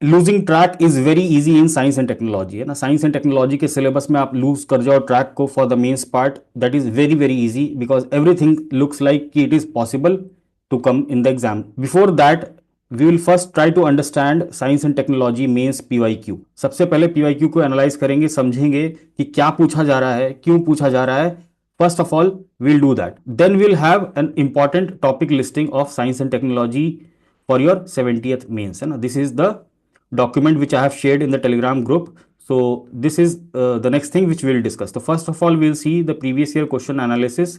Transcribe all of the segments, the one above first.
Losing track is very easy in science and technology, है ना। Science and technology के syllabus में आप लूज कर जाओ ट्रैक को for the mains part, that is very very easy because everything looks like कि it is possible to come in the exam. Before that we will first try to understand science and technology mains PYQ. सबसे पहले PYQ को analyse करेंगे, समझेंगे कि क्या पूछा जा रहा है, क्यों पूछा जा रहा है। First of all we'll do that, then we'll have an important topic listing of science and technology for your 70th mains, है ना। this is the document which I have shared in the telegram group. So this is the next thing which we'll discuss. So first of all we'll see the previous year question analysis,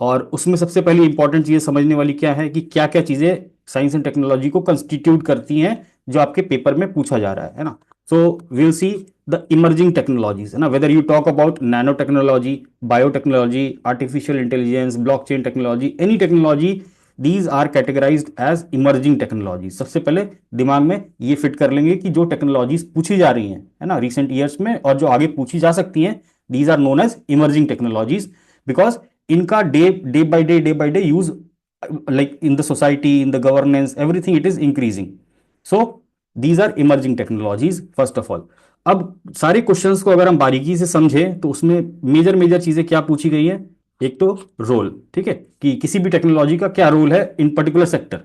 और उसमें सबसे पहले important चीजें समझने वाली क्या है कि क्या क्या चीजें साइंस एंड टेक्नोलॉजी को कंस्टिट्यूट करती हैं जो आपके पेपर में पूछा जा रहा है ना। So will see the emerging technologies, है ना, whether you talk about nano technology, biotechnology, artificial intelligence, blockchain technology, any technology, these are categorized as emerging technology. सबसे पहले दिमाग में ये फिट कर लेंगे कि जो टेक्नोलॉजीज पूछी जा रही हैं, है ना, रिसेंट ईयर्स में और जो आगे पूछी जा सकती हैं, these are known as emerging technologies because इनका day by day use, like in the society, in the governance, everything it is increasing. So these are emerging technologies first of all. अब सारे क्वेश्चंस को अगर हम बारीकी से समझें तो उसमें मेजर मेजर चीजें क्या पूछी गई है। एक तो रोल, ठीक है, कि किसी भी टेक्नोलॉजी का क्या रोल है इन पर्टिकुलर सेक्टर,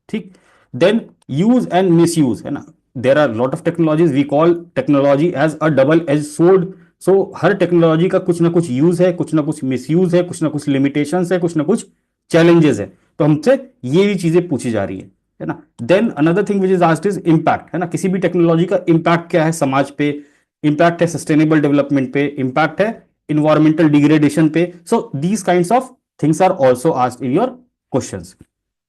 ठीक। Then use and miss use, है ना, there are lot of technologies, we call technology as a double edge sword. So हर टेक्नोलॉजी का कुछ ना कुछ यूज है, कुछ ना कुछ मिस यूज है, कुछ ना कुछ लिमिटेशंस है, कुछ ना कुछ चैलेंजेस है। तो हमसे ये भी चीजें पूछी जा रही है ना। Then another thing which is asked is impact, है ना, किसी भी टेक्नोलॉजी का इम्पैक्ट क्या है समाज पे, इम्पैक्ट है सस्टेनेबल डेवलपमेंट पे, इम्पैक्ट है इन्वायरमेंटल डिग्रेडेशन पे। So these kinds of things are also asked in your questions.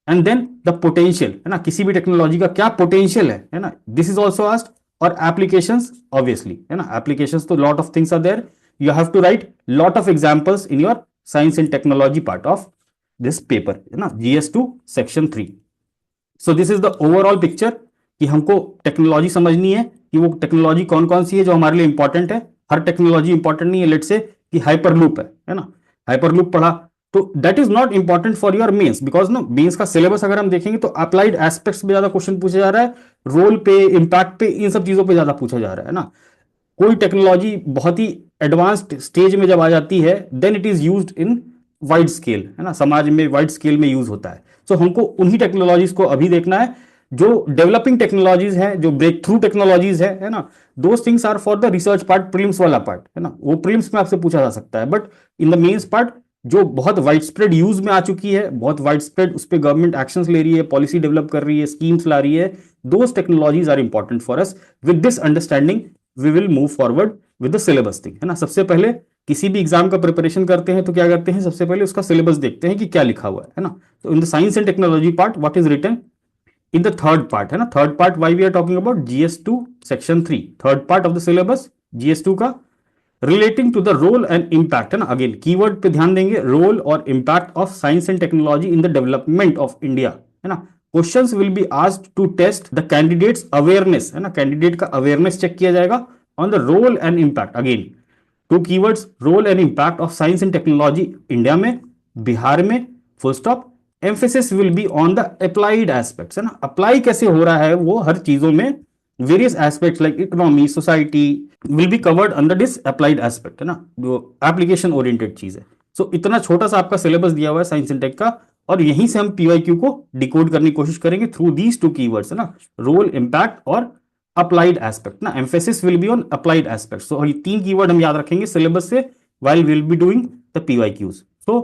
And then the potential, है ना, किसी भी टेक्नोलॉजी का क्या पोटेंशियल है ना, दिस इज ऑल्सो आस्क्ड। और एप्लीकेशंस ऑब्वियसली, है ना, एप्लीकेशंस तो lot of things are there, you have to write lot of examples in your science and technology part of this paper, है ना, GS2 section 3। So this is the overall picture कि हमको technology समझनी है कि वो technology कौन कौन सी है जो हमारे लिए इंपॉर्टेंट है। हर टेक्नोलॉजी इंपॉर्टेंट नहीं है, लेट से कि हाइपरलूप है ना, हाइपरलूप पढ़ा तो that is not important for your mains because ना मेंस का सिलेबस अगर हम देखेंगे तो अप्लाइड एस्पेक्ट्स पे ज्यादा क्वेश्चन पूछा जा रहा है, रोल पे, इंपैक्ट पे, इन सब चीजों पे ज्यादा पूछा जा रहा है ना। कोई टेक्नोलॉजी बहुत ही एडवांस्ड स्टेज में जब आ जाती है then it is used in wide scale, है ना, समाज में वाइड स्केल में यूज होता है। सो हमको उन्हीं टेक्नोलॉजीज को अभी देखना है जो डेवलपिंग टेक्नोलॉजीज हैं, जो ब्रेक थ्रू टेक्नोलॉजीज है ना। Those things are for the research part, prelims वाला पार्ट, है ना, वो प्रीलिम्स में आपसे पूछा जा सकता है। But in the mains part जो बहुत वाइड स्प्रेड यूज में आ चुकी है, बहुत वाइड स्प्रेड उस पर गवर्नमेंट एक्शंस ले रही है, पॉलिसी डेवलप कर रही है, स्कीम्स ला रही है, those technologies are important for us. With this understanding we will move forward with the syllabus thing, है ना। सबसे पहले किसी भी एग्जाम का प्रिपरेशन करते हैं तो क्या करते हैं, सबसे पहले उसका सिलेबस देखते हैं कि क्या लिखा हुआ है ना। तो in the science and technology part what is written in the third part, है ना, third part why we are talking about GS2 section 3, third part of the syllabus GS2 का, relating to the role and impact, है ना। Again keyword पे ध्यान देंगे, role और impact of science and technology in the development of India, है ना। Questions will be asked to test the candidates awareness, है ना, कैंडिडेट का अवेयरनेस चेक किया जाएगा on the role and impact. Again two keywords, role and impact of science and technology India में, बिहार में, full stop. Emphasis will be on the applied aspects, है ना, apply कैसे हो रहा है वो हर चीजों में, various aspects like economy, society will be covered under this applied aspect, है ना, जो एप्लीकेशन ओरिएंटेड चीज है। सो इतना छोटा सा आपका सिलेबस दिया हुआ है साइंस एंड टेक का, और यहीं से हम पीवाईक्यू को डिकोड करने की कोशिश करेंगे थ्रू दीज टू कीवर्ड्स, है ना, रोल, इंपैक्ट और अप्लाइड एस्पेक्ट ना। Emphasis will be on applied aspect. So ये तीन कीवर्ड हम याद रखेंगे सिलेबस से while we'll be doing the PYQs. So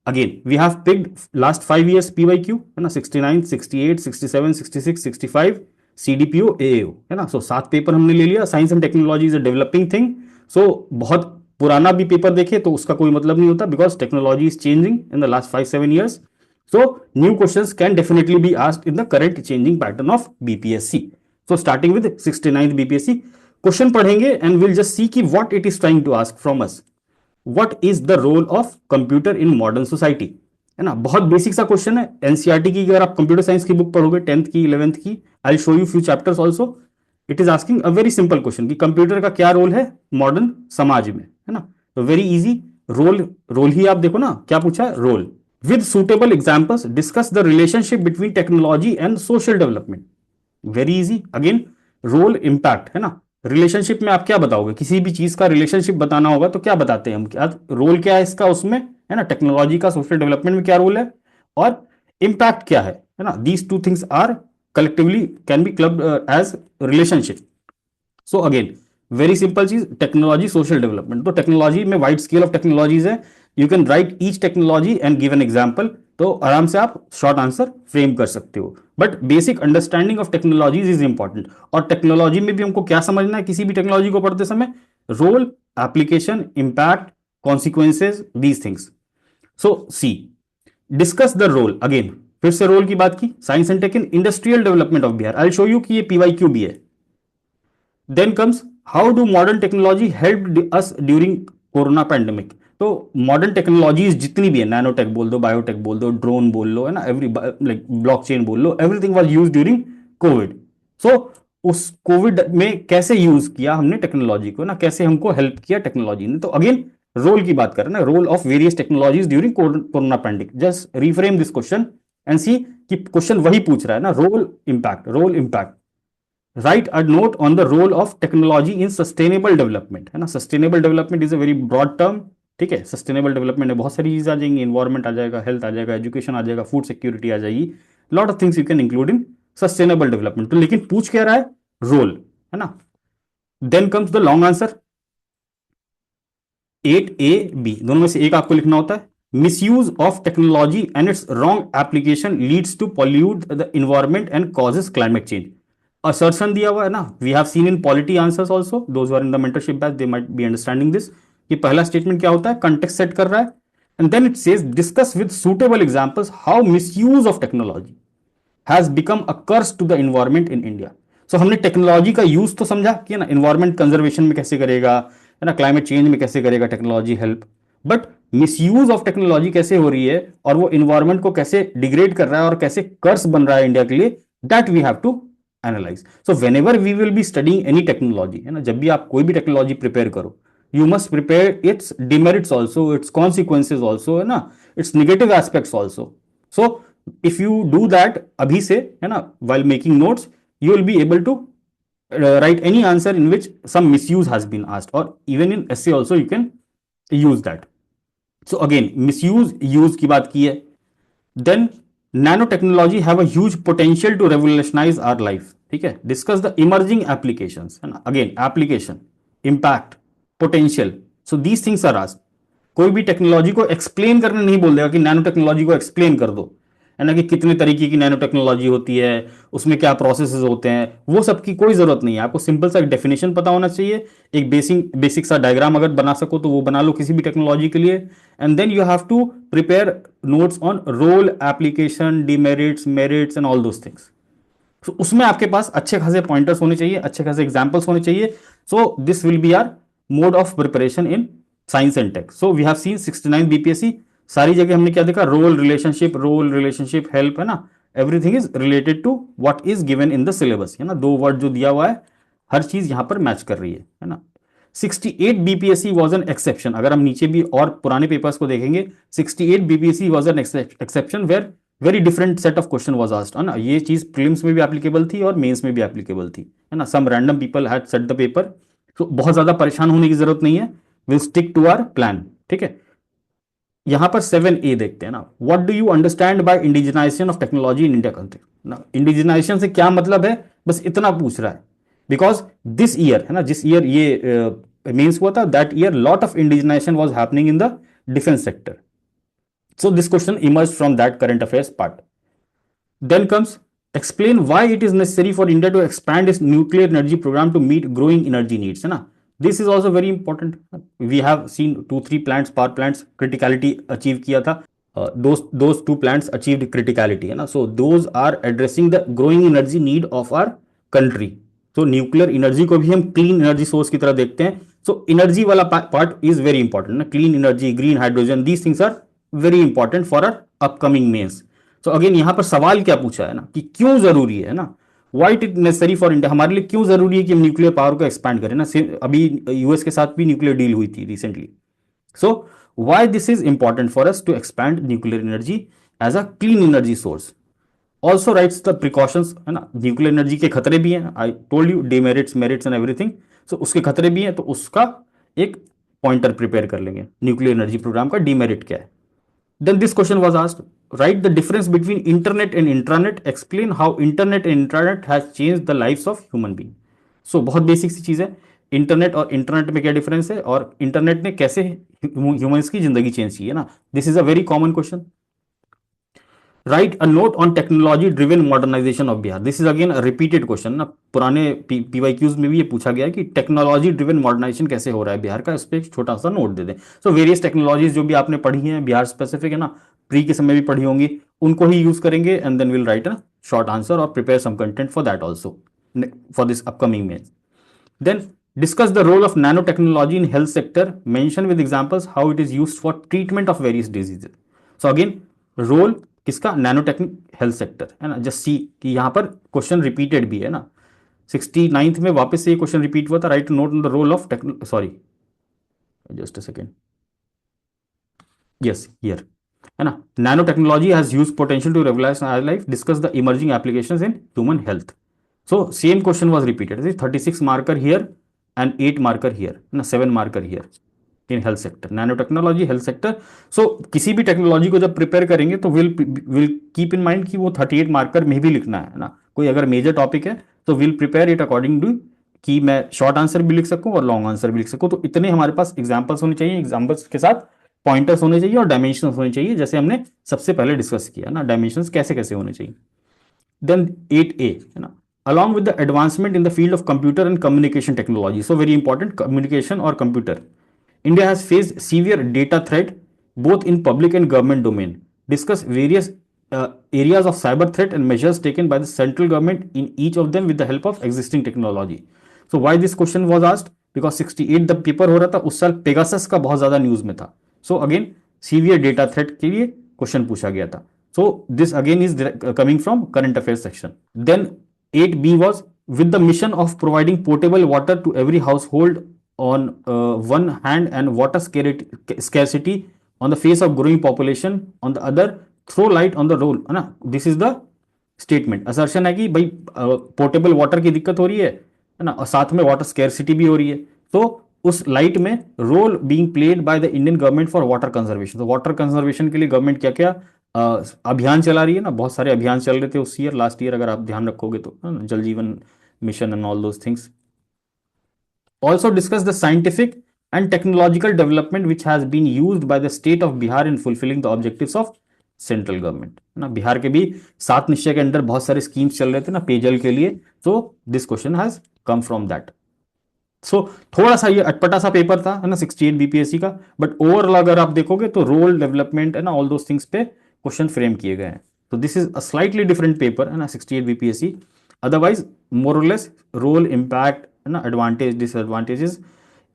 again we have picked last 5 years PYQ, है ना, 69, 68, 67, 66, 65, CDPO, AAO, है ना। सो 7 पेपर हमने ले लिया। Science and technology is a developing thing. So बहुत पुराना भी पेपर देखे तो उसका कोई मतलब नहीं होता because technology is changing in the last 5-7 years. So new questions can definitely be asked in the current changing pattern of BPSC. So starting with 69th BPSC question पढ़ेंगे एंड विल जस्ट सी कि what it is trying to ask from us. What is the role of computer in modern society, है ना, बहुत basic सा question है। NCERT की अगर आप कंप्यूटर साइंस की बुक पढ़ोगे 10th की, 11th की, आई show you few chapters also, it is asking a very simple question कि कंप्यूटर का क्या रोल है मॉडर्न समाज में, है ना। तो वेरी इजी, रोल, रोल ही आप देखो ना क्या पूछा है, role with suitable examples discuss the relationship between technology and social development. Very easy, again role impact, है ना। रिलेशनशिप में आप क्या बताओगे, किसी भी चीज का रिलेशनशिप बताना होगा तो क्या बताते हैं हम, क्या रोल क्या है इसका उसमें, है ना। टेक्नोलॉजी का सोशल डेवलपमेंट में क्या रोल है, और इम्पैक्ट क्या है ना। These two things are collectively can be clubbed as relationship. So again very simple चीज, टेक्नोलॉजी सोशल डेवलपमेंट। तो टेक्नोलॉजी में वाइड स्केल ऑफ टेक्नोलॉजीज है, you can write each technology and give an example, तो आराम से आप short answer frame कर सकते हो। But basic understanding of technologies is important. और टेक्नोलॉजी में भी हमको क्या समझना है किसी भी टेक्नोलॉजी को पढ़ते समय, role, application, impact, consequences, these things. So see, discuss the role. Again फिर से रोल की बात की, science and tech in industrial development of Bihar. I show you कि ये पीवाईक्यू भी है। Then comes, how do modern technology help us during corona pandemic. तो मॉडर्न टेक्नोलॉजीज जितनी भी है, नैनोटेक बोल दो, बायोटेक बोल दो, ड्रोन बोल लो, है ना, एवरी लाइक ब्लॉकचेन बोल लो, everything was used during Covid. So उस कोविड में कैसे यूज किया हमने टेक्नोलॉजी को ना, कैसे हमको हेल्प किया टेक्नोलॉजी ने। तो अगेन रोल की बात कर रहे हैं ना, role of various technologies during corona pandemic. Just reframe this question and see कि क्वेश्चन वही पूछ रहा है ना, role impact, role impact. Write a note on the role of technology in sustainable development, है ना। Sustainable development is a very broad term, ठीक है। सस्टेनेबल डेवलपमेंट में बहुत सारी चीजें आ जाएंगी, इन्वायरमेंट आ जाएगा, हेल्थ आ जाएगा, एजुकेशन आ जाएगा, फूड सिक्योरिटी आ जाएगी, lot of things you can include in sustainable development. तो लेकिन पूछ क्या रहा है, रोल, है ना। Then comes the long answer, 8A B, दोनों में से एक आपको लिखना होता है। Misuse of technology and its wrong application leads to pollute the environment and causes climate change. Assertion दिया हुआ है ना, we have seen in polity answers also, those are in the mentorship batch they might be understanding this. कि पहला statement क्या होता है, context set कर रहा है, and then it says discuss with suitable examples how misuse of technology has become a curse to the environment in India. So हमने technology का यूज तो समझा कि ना, इन्वायरमेंट कंजर्वेशन में कैसे करेगा, है ना, क्लाइमेट चेंज में कैसे करेगा technology help, but misuse of technology कैसे हो रही है और वो इन्वायरमेंट को कैसे डिग्रेड कर रहा है और कैसे कर्स बन रहा है इंडिया के लिए, that we have to analyze. So whenever we will be studying any technology, है ना, जब भी आप कोई भी टेक्नोलॉजी प्रिपेयर करो, you must prepare its demerits also, its consequences also, है ना, its negative aspects also. So if you do that अभी से, है ना, while making notes, you will be able to write any answer in which some misuse has been asked, or even in essay also you can use that. So again misuse use की बात की है। Then nanotechnology have a huge potential to revolutionize our life, ठीक है। Discuss the emerging applications, है ना, again application, impact, potential, so these things are asked। कोई भी टेक्नोलॉजी को एक्सप्लेन करने नहीं बोल देगा कि नैनो टेक्नोलॉजी को एक्सप्लेन कर दो, है ना, कि कितने तरीके की नैनो टेक्नोलॉजी होती है, उसमें क्या प्रोसेसेस होते हैं, वो सब की कोई जरूरत नहीं है। आपको सिंपल सा डेफिनेशन पता होना चाहिए, एक बेसिक सा डायग्राम अगर बना सको तो वो बना लो किसी भी टेक्नोलॉजी के लिए, and then you have to prepare notes on role, application, demerits, merits and all those things. तो उसमें आपके पास अच्छे खासे पॉइंटर्स होने चाहिए, अच्छे खासे एग्जाम्पल्स होने चाहिए। So this will be our mode of preparation in science and tech. So we have seen 69 BPSC, सारी जगह हमने क्या देखा, रोल रिलेशनशिप हेल्प, है ना, everything is related to what is given in the syllabus, है ना, दो वर्ड जो दिया हुआ है हर चीज यहां पर मैच कर रही है ना। 68 बीपीएससी वॉज एन एक्सेप्शन। अगर हम नीचे भी और पुराने पेपर्स को देखेंगे, 68 BPSC was an exception where very different set of question was asked, है ना। ये चीज प्रीलिम्स में भी एप्लीकेबल थी और मेंस में भी एप्लीकेबल थी, है ना। Some random people had set the paper. तो बहुत ज्यादा परेशान होने की जरूरत नहीं है, will stick to our plan, ठीक है। यहां पर 7A देखते हैं ना, what do you understand by indigenization of technology in India country ना। इंडिजिनाइजेशन से क्या मतलब है, बस इतना पूछ रहा है, बिकॉज दिस ईयर, है ना, जिस ईयर ये मीन्स हुआ था, that year lot of indigenisation was happening in the defence sector. So this question emerged from that current affairs part. Then comes, explain why it is necessary for India to expand its nuclear energy program to meet growing energy needs, है ना। This is also very important. We have seen 2-3 plants, power plants criticality achieve किया था. Those two plants achieved criticality, है ना. So those are addressing the growing energy need of our country. तो nuclear energy को भी हम clean energy source की तरह देखते हैं। सो एनर्जी वाला पार्ट इज वेरी इंपॉर्टेंट ना, clean energy, green hydrogen, these things are very important for our upcoming mains. तो अगेन यहां पर सवाल क्या पूछा है ना, कि क्यों जरूरी है ना, why it is necessary for India, हमारे लिए क्यों जरूरी है कि हम न्यूक्लियर पावर को एक्सपैंड करें ना। अभी यूएस के साथ भी न्यूक्लियर डील हुई थी recently. So why this is important for us to expand nuclear energy as a clean energy source. Also writes the precautions, है ना, न्यूक्लियर एनर्जी के खतरे भी हैं, I told you demerits merits and everything, so उसके खतरे भी हैं, तो उसका एक पॉइंटर प्रिपेयर कर लेंगे, न्यूक्लियर एनर्जी प्रोग्राम का डिमेरिट क्या है। Then this question was asked, write the difference between internet and intranet, explain how internet and intranet has changed the lives of human being. So बहुत basic सी चीज है, internet और internet में क्या difference है और इंटरनेट ने कैसे ह्यूमंस की जिंदगी चेंज की है ना, this is a very common question. Write a note on technology driven modernization of Bihar, this is again repeated question ना, पुराने पीवाईक्यूज में भी ये पूछा गया है कि टेक्नोलॉजी ड्रिवन मॉडर्नाइजेशन कैसे हो रहा है बिहार का, इस पर एक छोटा सा नोट दे दें। सो वेरियस टेक्नोलॉजीज जो भी आपने पढ़ी हैं बिहार स्पेसिफिक है ना, प्री के समय भी पढ़ी होंगी, उनको ही यूज करेंगे and then will write a short answer और prepare some content for that also for this upcoming mains. Then discuss the role of nanotechnology in health sector. Mention with examples how it is used for treatment of various diseases. So again, role किसका, नैनोटेक्निक health sector है ना, just see कि यहां पर question repeated भी है ना, 69th में वापस से ये क्वेश्चन रिपीट हुआ था, write note on the role of techno, sorry just a second, yes here है ना, nano technology has huge potential to revolutionize life, discuss the emerging applications in human health. So same question was repeated. This is 36 marker here and 8 marker here, ना 7 marker here in health sector, nanotechnology health sector. So किसी भी technology को जब prepare करेंगे तो will keep in mind कि वो 38 marker में भी लिखना है ना, कोई अगर मेजर टॉपिक है तो will prepare it according to कि मैं शॉर्ट आंसर भी लिख सकूं और लॉन्ग आंसर भी लिख सकूं, तो इतने हमारे पास एग्जाम्पल्स होने चाहिए, एग्जाम्पल्स के साथ पॉइंटर्स होने चाहिए और डायमेंशंस होने चाहिए, जैसे हमने सबसे पहले डिस्कस किया ना, डायमेंशंस कैसे कैसे होने चाहिए। Then 8A, है ना, along with the advancement in the field of computer and communication technology, so very important, communication or computer, India has faced severe data threat both in public and government domain. Discuss various areas of cyber threat and measures taken by the central government in each of them with the help of existing technology. So why this question was asked, because 68 the paper हो रहा था उस साल Pegasus का बहुत ज्यादा news में था, so again severe data threat के लिए क्वेश्चन पूछा गया था। So this again is coming from current affairs section. Then 8B was with the mission of providing potable water to every household on one hand and water scarcity on the face of growing population on the other, throw light on the role, है ना, this is the statement, assertion है कि भाई portable water की दिक्कत हो रही है ना, और साथ में वाटर स्केर्सिटी भी हो रही है, तो उस लाइट में role being played by the Indian government for water conservation, तो वाटर कंजर्वेशन के लिए गवर्नमेंट क्या क्या अभियान चला रही है ना, बहुत सारे अभियान चल रहे थे उस ईयर, लास्ट ईयर अगर आप ध्यान रखोगे तो, Jal Jeevan mission and all those things. Also discuss the scientific and technological development which has been used by the state of Bihar in fulfilling the objectives of central government, है ना, बिहार के भी 7 निश्चय के अंदर बहुत सारे स्कीम्स चल रहे थे ना पेयजल के लिए, so this question has come from that. So थोड़ा सा ये अटपटा सा पेपर था, है ना, 68 बीपीएससी का, बट ओवरऑल अगर आप देखोगे तो रोल डेवलपमेंट है ना, ऑल दोस थिंग्स पे क्वेश्चन फ्रेम किए गए हैं, तो this is a slightly different paper, है ना, 68 बीपीएससी, अदरवाइज मोर और लेस रोल इम्पैक्ट, है ना, एडवांटेज डिसएडवांटेजेस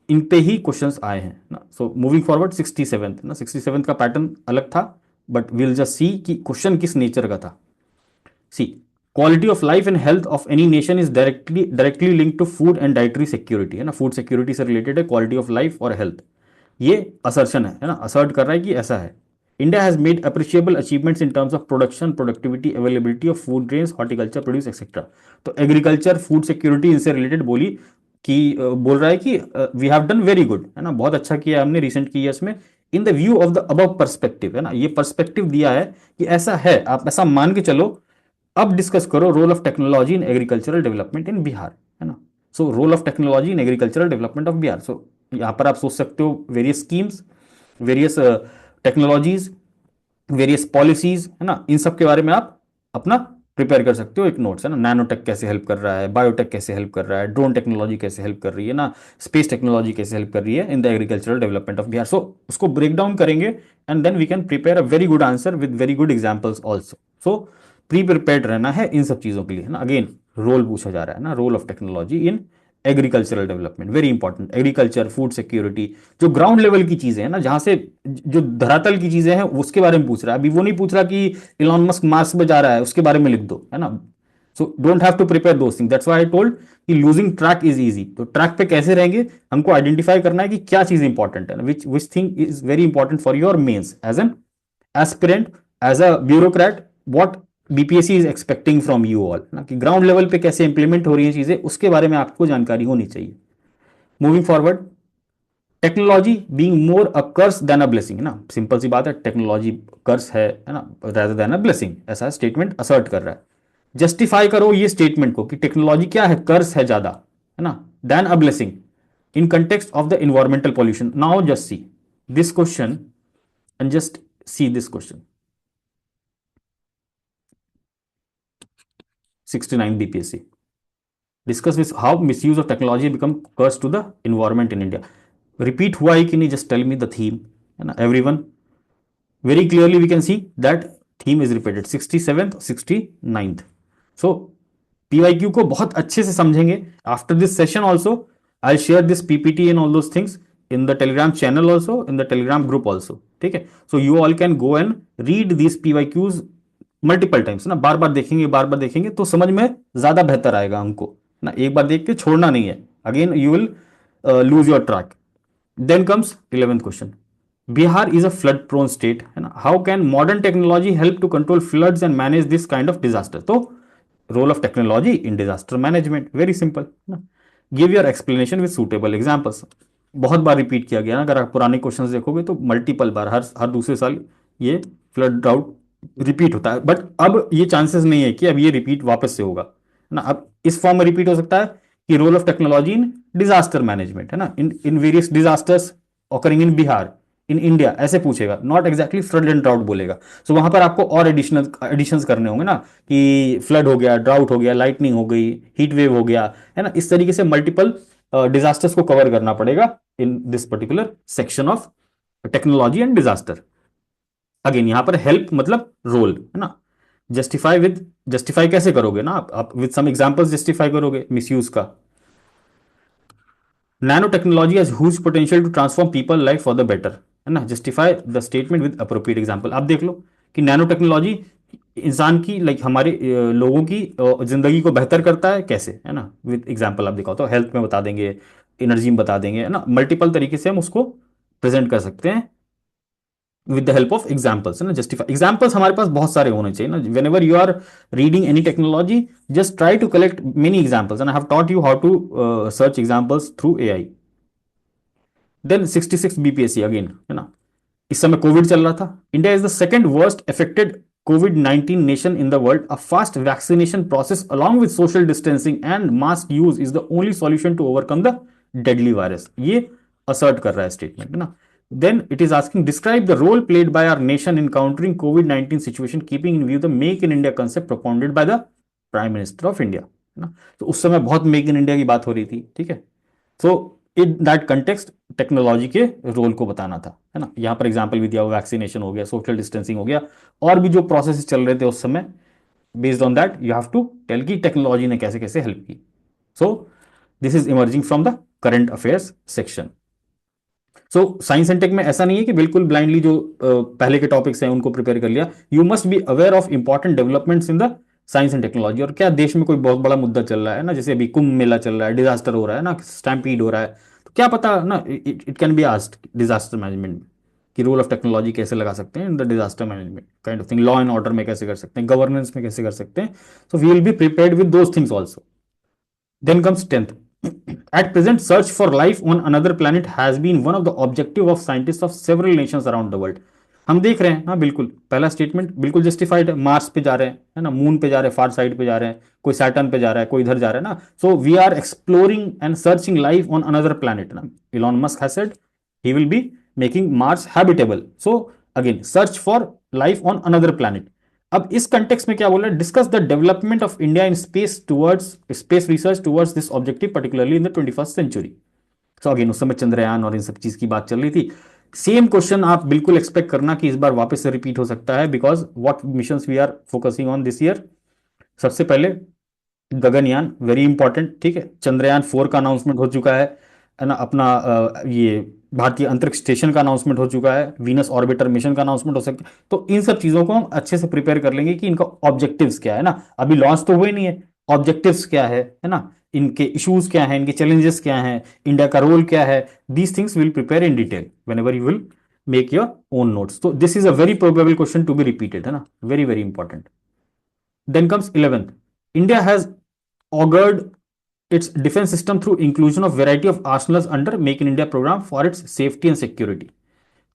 इन पे ही क्वेश्चंस आए हैं ना। सो मूविंग फॉरवर्ड 67 ना, 67 का पैटर्न अलग था, बट विल जस्ट सी कि क्वेश्चन किस नेचर का था। See quality of life and health of any nation is directly link to food and dietary security, है ना, फूड सिक्योरिटी से रिलेटेड है क्वालिटी ऑफ लाइफ और हेल्थ, ये असर्शन है ना, असर्ट कर रहा है कि ऐसा है। India has made appreciable achievements in terms of production, productivity, availability of food grains, horticulture produce etcetera, तो एग्रीकल्चर फूड सिक्योरिटी इनसे रिलेटेड बोली कि बोल रहा है कि we have done very good, है ना, बहुत अच्छा किया हमने रिसेंट की ईयर्स में, in the view of the above perspective, है ना, ये पर्सपेक्टिव दिया है कि ऐसा है, आप ऐसा मान के चलो। अब डिस्कस करो role of technology in agricultural development in Bihar, है ना, so role of technology in agricultural development of Bihar, so यहां पर आप सोच सकते हो various schemes, various technologies, various policies, है ना, इन सब के बारे में आप अपना प्रिपेयर कर सकते हो एक नोट्स, है ना, नैनोटेक कैसे हेल्प कर रहा है, बायोटेक कैसे हेल्प कर रहा है, ड्रोन टेक्नोलॉजी कैसे हेल्प कर रही है ना, स्पेस टेक्नोलॉजी कैसे हेल्प कर रही है in the agricultural development of Bihar, so उसको ब्रेक डाउन करेंगे and then we can prepare a very good answer with very good examples also. So pre prepared रहना है इन सब चीजों के लिए, है ना, अगेन रोल पूछा जा रहा है ना, role of technology in agricultural development, very important, agriculture, food security, जो ग्राउंड लेवल की चीजें हैं ना, जहां से जो धरातल की चीजें हैं उसके बारे में पूछ रहा है, अभी वो नहीं पूछ रहा कि इलॉन मस्क मार्स में जा रहा है उसके बारे में लिख दो, है ना, so don't have to prepare those thing, that's why I told कि लूजिंग ट्रैक इज इजी, तो ट्रैक पे कैसे रहेंगे हमको आइडेंटिफाई करना है कि क्या चीज इंपॉर्टेंट है, which thing is very important for your mains as an aspirant, as a bureaucrat, what BPSC is expecting from you all ना, कि ग्राउंड लेवल पे कैसे इंप्लीमेंट हो रही है चीजें, उसके बारे में आपको जानकारी होनी चाहिए। Moving forward, technology being more a curse than a blessing ना, सिंपल सी बात है, टेक्नोलॉजी कर्स है ना, rather देन अ ब्लेसिंग, ऐसा स्टेटमेंट असर्ट कर रहा है। जस्टिफाई करो ये स्टेटमेंट को कि टेक्नोलॉजी क्या है, कर्स है ज्यादा, है ना, than a blessing in context of the environmental pollution. Now just see this question and just see this question, 69 BPSC, discuss with how misuse of technology become curse to the environment in India. Repeat हुआ है कि नहीं, just tell me the theme, है ना everyone. Very clearly we can see that theme is repeated 67th 69th. So PYQ को बहुत अच्छे से समझेंगे। After this session also I'll share this PPT and all those things in the Telegram channel also, in the Telegram group also, ठीक है। So you all can go and read these PYQs multiple times ना, बार बार देखेंगे तो समझ में ज्यादा बेहतर आएगा हमको ना, एक बार देख के छोड़ना नहीं है, again you will lose your track. Then comes 11th question, Bihar is a flood prone state, है ना, how can modern technology help to control floods and manage this kind of disaster? तो role of technology in disaster management, very simple, है ना, give your explanation with suitable examples। बहुत बार repeat किया गया ना, अगर आप पुराने क्वेश्चंस देखोगे तो मल्टीपल बार, हर दूसरे साल ये फ्लड ड्राउट रिपीट होता है, बट अब ये चांसेस नहीं है कि अब ये रिपीट वापस से होगा, है ना। अब इस फॉर्म में रिपीट हो सकता है कि role of technology in disaster management, है ना, in various disasters occurring in Bihar, in India, ऐसे पूछेगा, not exactly flood and drought बोलेगा। सो वहां पर आपको और एडिशंस करने होंगे ना, कि फ्लड हो गया, ड्राउट हो गया, लाइटनिंग हो गई, हीट वेव हो गया, है ना, इस तरीके से मल्टीपल डिजास्टर्स को कवर करना पड़ेगा in this particular section of technology and disaster. Again यहां पर हेल्प मतलब रोल, है ना। जस्टिफाई कैसे करोगे ना, आप विद सम एग्जांपल्स जस्टिफाई करोगे मिसयूज का। Nano technology has huge potential to transform people life for the better, है ना, justify the statement with appropriate example. आप देख लो कि नैनो टेक्नोलॉजी इंसान की, लाइक हमारे लोगों की जिंदगी को बेहतर करता है कैसे, है ना, विद एग्जांपल आप दिखाओ तो हेल्थ में बता देंगे, एनर्जी में बता देंगे, है ना, मल्टीपल तरीके से हम उसको प्रेजेंट कर सकते हैं with the help of examples, है ना। जस्टिफाई एग्जाम्पल्स हमारे पास बहुत सारे होने चाहिए ना, whenever you are reading any technology just try to collect many examples, and I have taught you how to search examples through AI. Then 66 BPSC again, है ना, इस समय कोविड चल रहा था। India is the second worst affected COVID-19 nation in the world. A fast vaccination process along with social distancing and mask use is the only solution to overcome the deadly virus, ये assert कर रहा है statement, है ना। Then it is asking describe the role played by our nation in countering COVID-19 situation keeping in view the make in India concept propounded by the prime minister of India, है ना। तो उस समय बहुत make in India की बात हो रही थी, ठीक है। सो इन दैट कंटेक्स्ट टेक्नोलॉजी के रोल को बताना था, है ना। यहां पर एग्जांपल भी दिया, वैक्सीनेशन हो गया, सोशल डिस्टेंसिंग हो गया, और भी जो प्रोसेस चल रहे थे उस समय, based on that you have to tell की टेक्नोलॉजी ने कैसे कैसे हेल्प की। So this is emerging from the current affairs section. So science and tech में ऐसा नहीं है कि बिल्कुल ब्लाइंडली जो पहले के टॉपिक्स हैं उनको प्रिपेयर कर लिया, you must be aware of important developments in the science and technology. और क्या देश में कोई बहुत बड़ा मुद्दा चल रहा है ना, जैसे अभी कुंभ मेला चल रहा है, डिजास्टर हो रहा है ना, स्टैम्पीड हो रहा है, तो क्या पता ना, it can be asked disaster management की रोल ऑफ टेक्नोलॉजी कैसे लगा सकते हैं in the disaster management kind of thing, law and order में कैसे कर सकते हैं, गवर्नेंस में कैसे कर सकते हैं। So we will be prepared with those things also. Then comes 10th. At present, search for life on another planet has been one of the objective of scientists of several nations around the world. हम देख रहे हैं, हाँ बिल्कुल, पहला statement बिल्कुल justified है, Mars पे जा रहे हैं, है ना, मून पे जा रहे हैं, फार साइड पे जा रहे हैं, कोई सैटर्न पे जा रहा है, कोई इधर जा रहा है ना। So we are exploring and searching life on another planet ना। Elon Musk has said he will be making Mars habitable. So again search for life on another planet. अब इस कंटेक्स में क्या बोल रहा है, discuss the development of India in space towards space research towards this objective particularly in the 21st century. So again उस समय चंद्रयान और इन सब चीज की बात चल रही थी। सेम क्वेश्चन आप बिल्कुल एक्सपेक्ट करना कि इस बार वापस से रिपीट हो सकता है, because what missions we are focusing on this year. सबसे पहले गगनयान, वेरी इंपॉर्टेंट, ठीक है। चंद्रयान 4 का अनाउंसमेंट हो चुका है ना, अपना ये भारतीय अंतरिक्ष स्टेशन का अनाउंसमेंट हो चुका है, वीनस ऑर्बिटर मिशन का अनाउंसमेंट हो सकता है। तो इन सब चीजों को हम अच्छे से प्रिपेयर कर लेंगे कि इनका ऑब्जेक्टिव्स क्या है ना, अभी लॉन्च तो हुए नहीं है, ऑब्जेक्टिव्स क्या है ना, इनके इश्यूज क्या है, इनके चैलेंजेस क्या है, इंडिया का रोल क्या है, these things will prepare in detail whenever you will make your own notes. तो this is a very probable question to be repeated, है ना, very very important. Then comes 11th. India has augured its defense system through inclusion of variety of arsenals under Make in India program for its safety and security.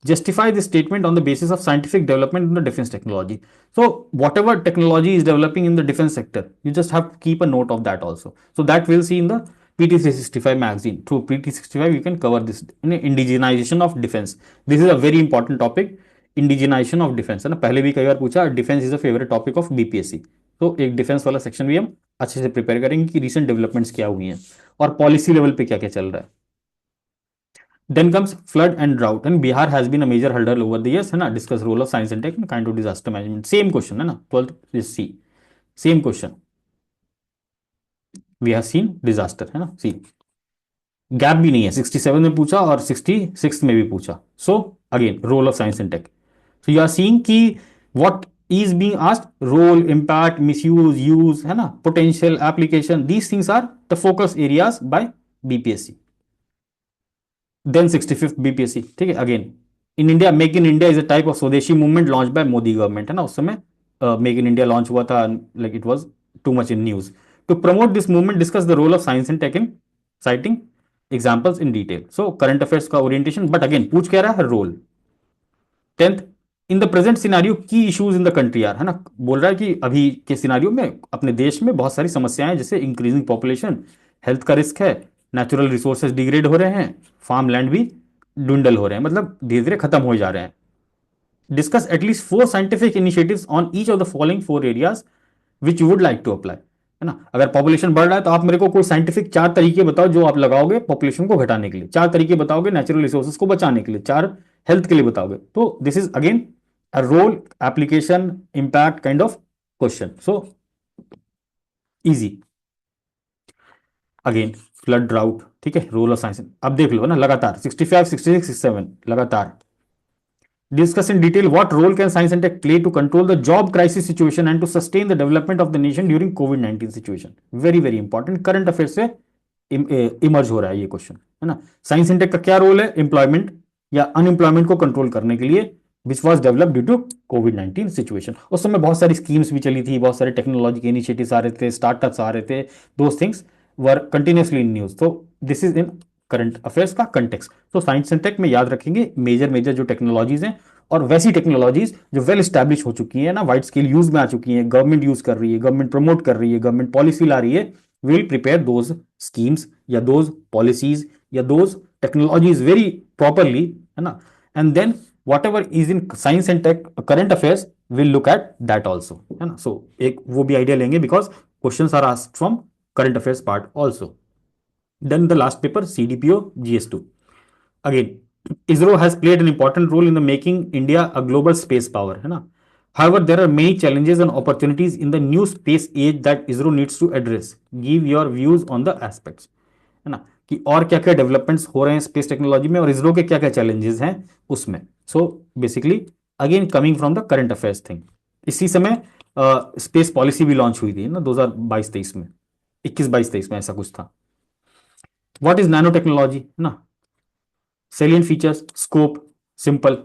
Justify this statement on the basis of scientific development in the defense technology. So whatever technology is developing in the defense sector, you just have to keep a note of that also. So that we'll see in the PT365 magazine. Through PT65 you can cover this indigenization of defense. This is a very important topic, indigenization of defense, है ना. पहले भी कई बार पूछा, defence is a favourite topic of BPSC. तो एक defence वाला section भी हम अच्छे से प्रिपेयर करेंगे कि रिसेंट डेवलपमेंट्स क्या हुई हैं और पॉलिसी लेवल पे क्या क्या चल रहा है. Then comes flood and drought, and Bihar has been a major hurdle over the years, है ना. Discuss role of science and tech in kind of disaster management. Same question, है ना. 12th is C. Same question. We have seen disaster, है ना. C. Gap भी नहीं है, 67 में पूछा और 66 में भी पूछा. So again role of science and tech. So you are seeing कि what is being asked, role, impact, misuse, use, है ना, potential application, these things are the focus areas by BPSC. Then 65th BPSC, ठीक है. Again in India, make in India is a type of swadeshi movement launch by Modi government, है ना. उस समय make in India launch हुआ था, like it was too much in news. To promote this movement discuss the role of science and tech in citing examples in detail. So current affairs का orientation, but again पूछ क्या रहा है, role. 10th, in the present scenario की issues in the country यार, है ना. बोल रहा है कि अभी के सिनारियो में अपने देश में बहुत सारी समस्याएं हैं, जैसे इंक्रीजिंग पॉपुलेशन, हेल्थ का रिस्क है, नेचुरल रिसोर्सेज डिग्रेड हो रहे हैं, फार्म लैंड भी ड्विंडल हो रहे हैं, मतलब धीरे धीरे खत्म हो जा रहे हैं. Discuss at least 4 scientific initiatives on each of the following 4 areas which you would like to apply, है ना. अगर पॉपुलेशन बढ़ रहा है तो आप मेरे को कोई साइंटिफिक 4 तरीके बताओ जो आप लगाओगे पॉपुलेशन को घटाने के लिए, 4 तरीके बताओगे नेचुरल रिसोर्सेज को बचाने के लिए, 4 हेल्थ के लिए बताओगे. तो this is again a role, application, impact kind of question. So easy. Again flood, drought, ठीक है. रोल ऑफ साइंस, अब देख लो ना लगातार 65, 66, 67 लगातार. Discuss in detail what role can science and tech play to control the job crisis situation and to sustain the development of the nation during COVID-19 situation. Very very important, current affair से emerge हो रहा है ये question, है ना. Science and take का क्या role है एम्प्लॉयमेंट या अनएम्प्लॉयमेंट को कंट्रोल करने के लिए, which was develop due to कोविड-19 सिचुएशन. उस समय बहुत सारी स्कीम्स भी चली थी, बहुत सारे टेक्नोलॉजी के इनिशिएटिव्स आ रहे थे, स्टार्टअप्स आ रहे थे. Those things were continuously in news. तो this is in current affairs का कंटेक्स्ट. तो साइंस एंड टेक में याद रखेंगे मेजर मेजर जो टेक्नोलॉजीज हैं, और वैसी टेक्नोलॉजीज जो वेल स्टैब्लिश हो चुकी है ना, वाइड स्केल यूज में आ चुकी है, गवर्नमेंट यूज कर रही है, गवर्नमेंट प्रमोट कर रही है, गवर्नमेंट पॉलिसी ला रही है, विल प्रिपेयर दोज स्कीम्स या दोज पॉलिसीज या दोज टेक्नोलॉजीज वेरी प्रॉपरली, है ना. And then whatever is in science and tech current affairs we'll look at that also, है ना. सो एक वो भी आइडिया लेंगे because questions are asked from current affairs part also. Then the last paper CDPO GS2. Again ISRO has played an important role in the making India a global space power, है ना. However, there are many challenges and opportunities in the new space age that ISRO needs to address. Give your views on the aspects, है ना, कि और क्या क्या developments हो रहे हैं स्पेस टेक्नोलॉजी में और इसरो के क्या क्या चैलेंजेस हैं उसमें. So basically again coming from the current affairs thing. इसी समय स्पेस पॉलिसी भी लॉन्च हुई थी ना 2022-23 में, 21-22-23 में ऐसा कुछ था. व्हाट इज नैनो टेक्नोलॉजी, है ना. salient features, scope, simple,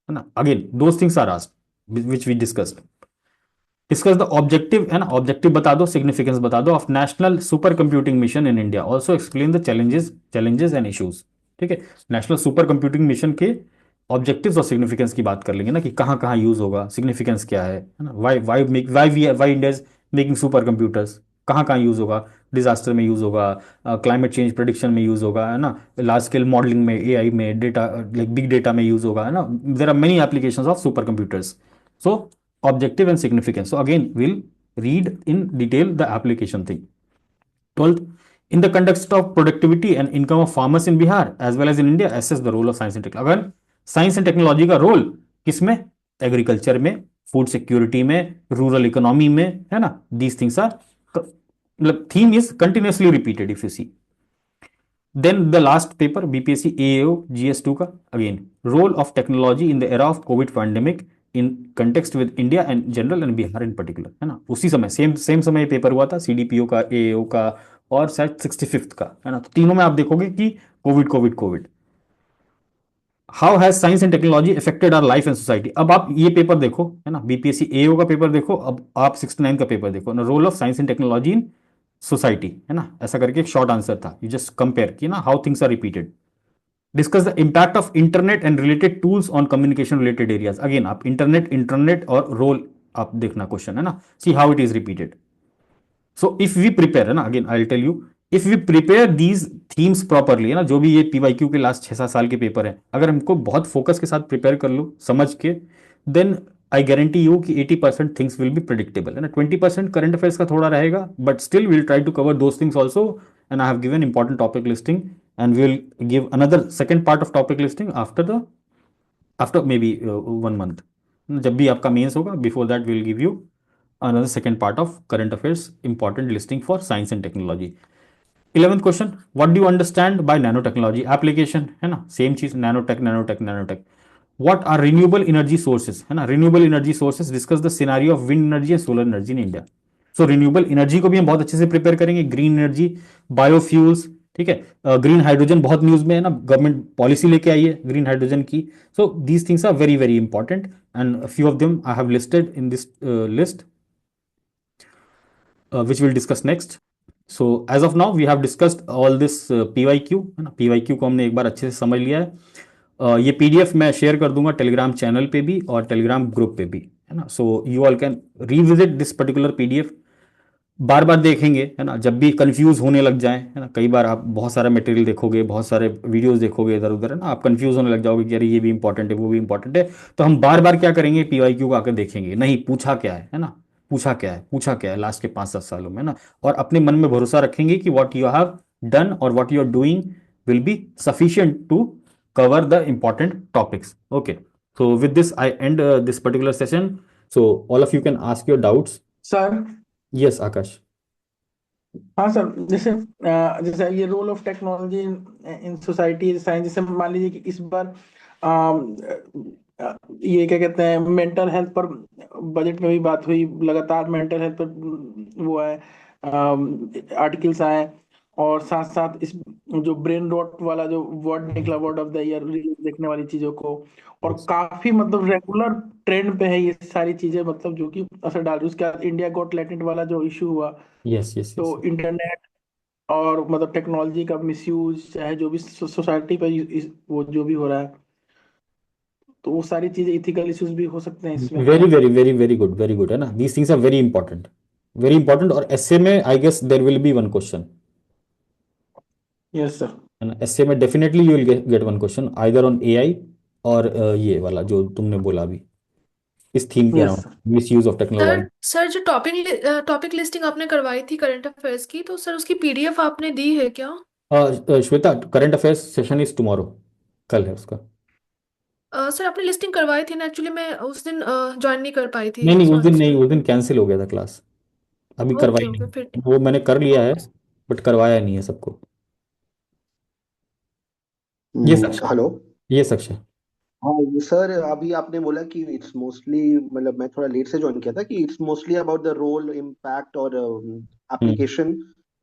है ना. Again those things are asked which we discussed. Discuss the objective, है ना. ऑब्जेक्टिव बता दो, सिग्निफिकेंस बता दो of national super computing mission in India. Also explain the challenges and issues, ठीक है. नेशनल सुपर कंप्यूटिंग मिशन के ऑब्जेक्टिव्स और सिग्निफिकेंस की बात कर लेंगे ना, कि कहाँ कहाँ यूज होगा, सिग्निफिकेंस क्या है ना. Why India is making super computers, कहाँ कहाँ यूज होगा, डिजास्टर में यूज होगा, क्लाइमेट चेंज प्रिडिक्शन में यूज होगा, है ना, लार्ज स्केल मॉडलिंग में, AI में, डेटा लाइक बिग डेटा में यूज होगा, है ना. There are many applications of super computers. So objective and significance. So again, we'll read in detail the application thing. 12th, in the context of productivity and income of farmers in Bihar as well as in India, assess the role of science and technology. अगर science and technology का role किसमें, agriculture में, food security में, rural economy में, है ना. These things are, मतलब theme is continuously repeated if you see. Then the last paper BPSC AAO GS2 का, again role of technology in the era of COVID pandemic in context with India and general and Bihar in particular, है ना. उसी समय same समय paper हुआ था CDPO का, AAO का और शायद 65th का, है ना. तो तीनों में आप देखोगे कि COVID COVID COVID. How has science and technology affected our life and society. अब आप ये पेपर देखो, है ना, बीपीएससी एओ का पेपर देखो, अब आप 69 का पेपर देखो ना, role of science and technology in society, है ना, ऐसा करके एक शॉर्ट आंसर था, यू जस्ट कंपेयर कि ना how things are repeated. Discuss the impact of internet and related tools on communication related areas. Again आप इंटरनेट इंटरनेट और रोल आप देखना क्वेश्चन, है ना, see how it is repeated. So if we prepare, है ना, again I tell you, if we prepare these themes properly, है ना, जो भी ये पीवाईक्यू के लास्ट 6-7 साल के पेपर है, अगर हमको बहुत फोकस के साथ प्रिपेयर कर लो समझ के, देन आई गारंटी यू कि 80% थिंग्स विल बी प्रिडिक्टेबल, है ना। 20% करंट अफेयर्स का थोड़ा रहेगा, but still will try to cover those things also, and I have given important topic listing, and we will give another second part of topic listing after maybe 1 month. जब भी आपका mains होगा, before that will give you another second part of current affairs important listing for science and technology. 11th question, what do you understand by nanotechnology application, है ना, same चीज, nanotech nanotech nanotech. what are renewable energy sources, है ना, renewable energy sources, discuss the scenario of wind energy and solar energy in India। so renewable energy को भी हम बहुत अच्छे से प्रिपेयर करेंगे, ग्रीन एनर्जी, बायोफ्यूल्स, ठीक है, ग्रीन हाइड्रोजन बहुत न्यूज में है ना, गवर्नमेंट पॉलिसी लेके आई है ग्रीन हाइड्रोजन की। So these things are very very important, and few of them I have listed in this list, which we'll discuss next. So as of now we have discussed all this PYQ, है ना, PYQ को हमने एक बार अच्छे से समझ लिया है। ये पीडीएफ मैं शेयर कर दूंगा टेलीग्राम चैनल पे भी और टेलीग्राम ग्रुप पे भी, है ना। So you all can revisit this particular PDF, बार बार देखेंगे, है ना, जब भी कंफ्यूज होने लग जाए, है ना, कई बार आप बहुत सारा मटेरियल देखोगे, बहुत सारे वीडियोस देखोगे इधर उधर, है ना, आप कंफ्यूज होने लग जाओगे कि अरे ये भी इंपॉर्टेंट है वो भी इंपॉर्टेंट है, तो हम बार बार क्या करेंगे, पीवाईक्यू को आकर देखेंगे, नहीं पूछा क्या है ना, पूछा क्या है, पूछा क्या है लास्ट के 5-7 सालों में, है ना, और अपने मन में भरोसा रखेंगे कि वॉट यू हैव डन और what you are doing will be sufficient to cover the important topics. Okay, so with this I end this particular session, so all of you can ask your doubts. Sir. Yes, Akash. हाँ sir, जैसे जैसे ये role of technology in society science, जैसे मान लीजिए कि इस बार ये क्या कहते हैं, मेंटल हेल्थ पर बजट में भी बात हुई, लगातार मेंटल हेल्थ पर वो है आर्टिकल्स आए, और साथ साथ इस जो ब्रेन रॉट वाला जो वर्ड निकला, वर्ड ऑफ द ईयर, देखने वाली चीजों को, और Yes. काफी मतलब रेगुलर ट्रेंड पे है ये सारी चीजें, मतलब जो कि असर डाल रही है। उसके बाद इंडिया गॉट टैलेंट वाला जो इशू हुआ, Yes, yes, yes. तो इंटरनेट और मतलब टेक्नोलॉजी का मिसयूज, चाहे जो भी सोसाइटी पर वो जो भी हो रहा है, तो वो सारी चीजें इथिकल इश्यूज भी हो सकते हैं इसमें। Very very very very good, है ना, these things are very important, very important. और एसए में I guess there will be one question, yes sir. है ना, एसए में definitely you will get one question either on AI और ये वाला जो तुमने बोला अभी, इस थीम के yes around, sir. Miss use of sir technology. Sir जो टॉपिक लिस्टिंग आपने करवाई थी करंट अफेयर्स की, तो सर उसकी पीडीएफ आपने दी है क्या? Shweta, current affairs session is tomorrow, कल है उसका। सर आपने लिस्टिंग करवाई थी ना, एक्चुअली मैं उस दिन ज्वाइन नहीं कर पाई थी, नहीं नहीं, उस सॉरी दिन नहीं, सर। उस दिन कैंसिल हो गया था क्लास, अभी ओके करवाई ओके फिर नहीं, वो मैंने कर लिया है, ओके। बट करवाया नहीं है सबको। ये सच है, हेलो। ये सच है। हाँ ये सर, अभी आपने बोला कि इट्स मोस्टली, मतलब मैं थोड़ा लेट से ज्वाइन किया था, कि it's mostly about the role, impact और हम्म एप्लीकेशन।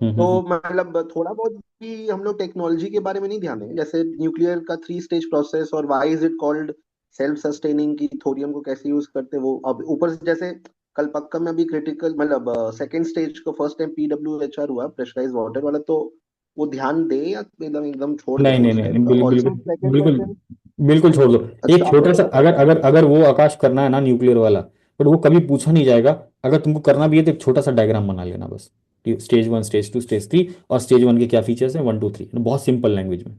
तो हम्म। मतलब थोड़ा बहुत भी हम लोग टेक्नोलॉजी के बारे में नहीं ध्यान देंगे, जैसे न्यूक्लियर का 3 स्टेज प्रोसेस और why is it called self sustaining, की थोरियम को कैसे यूज करते हैं वो। अब ऊपर से जैसे कल पक्का में अभी क्रिटिकल, मतलब सेकेंड स्टेज को फर्स्ट टाइम PWHR हुआ, प्रेशराइज वाटर वाला, तो वो ध्यान दे या एकदम एकदम छोड़ दें नहीं नहीं उस नहीं टाइप नहीं, का। ऑल्सो बिल्कुल सेकंड बिल्कुल क्वेश्चन। बिल्कुल छोड़ दो। एक अच्छा। छोटा सा, अगर अगर अगर वो आकाश करना है ना न्यूक्लियर वाला, बट वो कभी पूछा नहीं जाएगा। अगर तुमको करना भी है तो एक छोटा सा डायग्राम बना लेना बस, स्टेज 1 स्टेज 2 स्टेज 3, और स्टेज 1 के क्या फीचर्स हैं, 1 2 3, बहुत सिंपल लैंग्वेज में,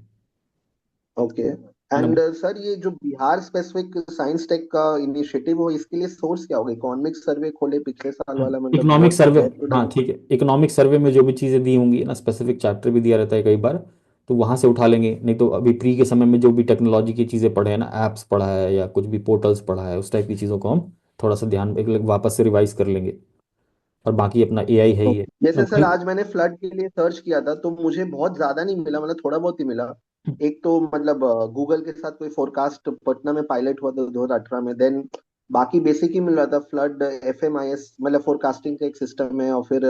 ओके। है ना। एंड सर, ये जो बिहार स्पेसिफिक साइंस टेक का इनिशिएटिव हो, इसके लिए सोर्स क्या होगा? इकोनॉमिक सर्वे खोले पिछले साल वाला, मतलब economic what we survey, get to हाँ द। ठीक है, इकोनॉमिक सर्वे में जो भी चीज़ें दी होंगी ना, स्पेसिफिक चैप्टर भी दिया रहता है कई बार, तो वहां से उठा लेंगे। नहीं तो अभी प्री के समय में जो भी टेक्नोलॉजी की चीज़ें पढ़े हैं ना, ऐप्स पढ़ा है या कुछ भी पोर्टल्स पढ़ा है, उस टाइप की चीज़ों को हम थोड़ा सा ध्यान एक वापस से रिवाइज कर लेंगे। और बाकी अपना एआई है ही है जैसे सर, ना। आज मैंने फ्लड के लिए सर्च किया था, तो मुझे बहुत ज्यादा नहीं मिला, मतलब थोड़ा बहुत ही मिला। एक तो मतलब गूगल के साथ कोई फोरकास्ट पटना में पायलट हुआ था 2018 में, देन बाकी बेसिक ही मिल रहा था। फ्लड FMIS, मतलब फोरकास्टिंग का एक सिस्टम है, और फिर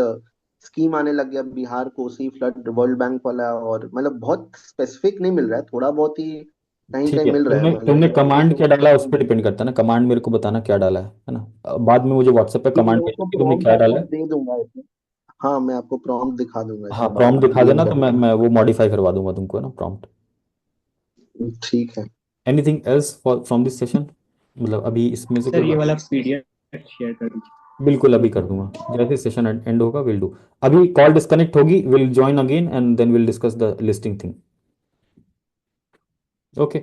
स्कीम आने लग गया Bihar Kosi flood world bank वाला, और मतलब बहुत स्पेसिफिक नहीं मिल रहा है, थोड़ा बहुत ही कहीं ठीक कहीं है, मिल रहा है, तुमने मैं तुमने लेकिन कमांड क्या डाला उस जैसे पर डिपेंड करता है ना, कमांड मेरे को बताना क्या डाला है ना। बाद में मुझे व्हाट्सएप पे ठीक है, कमांड मैं भेजना उसको कि तुमने प्रॉम्प्ट क्या डाला आपको है। दे दूंगा इसमें। हाँ, मैं आपको प्रॉम्प्ट दिखा दूंगा हाँ, इसके बाद प्रॉम्प्ट दिखा यूज देना तो करके। मैं वो मॉडिफाई करवा दूंगा तुमको ना प्रॉम्प्ट। ठीक है। Anything else from this session, मतलब अभी इसमें से सर कोई ये बात? वाला पीडीएफ शेयर कर दीजिए। बिल्कुल अभी कर दूंगा, जैसे सेशन एंड होगा विल डू। अभी कॉल डिस्कनेक्ट होगी, will join again and then will discuss the listing thing. Okay.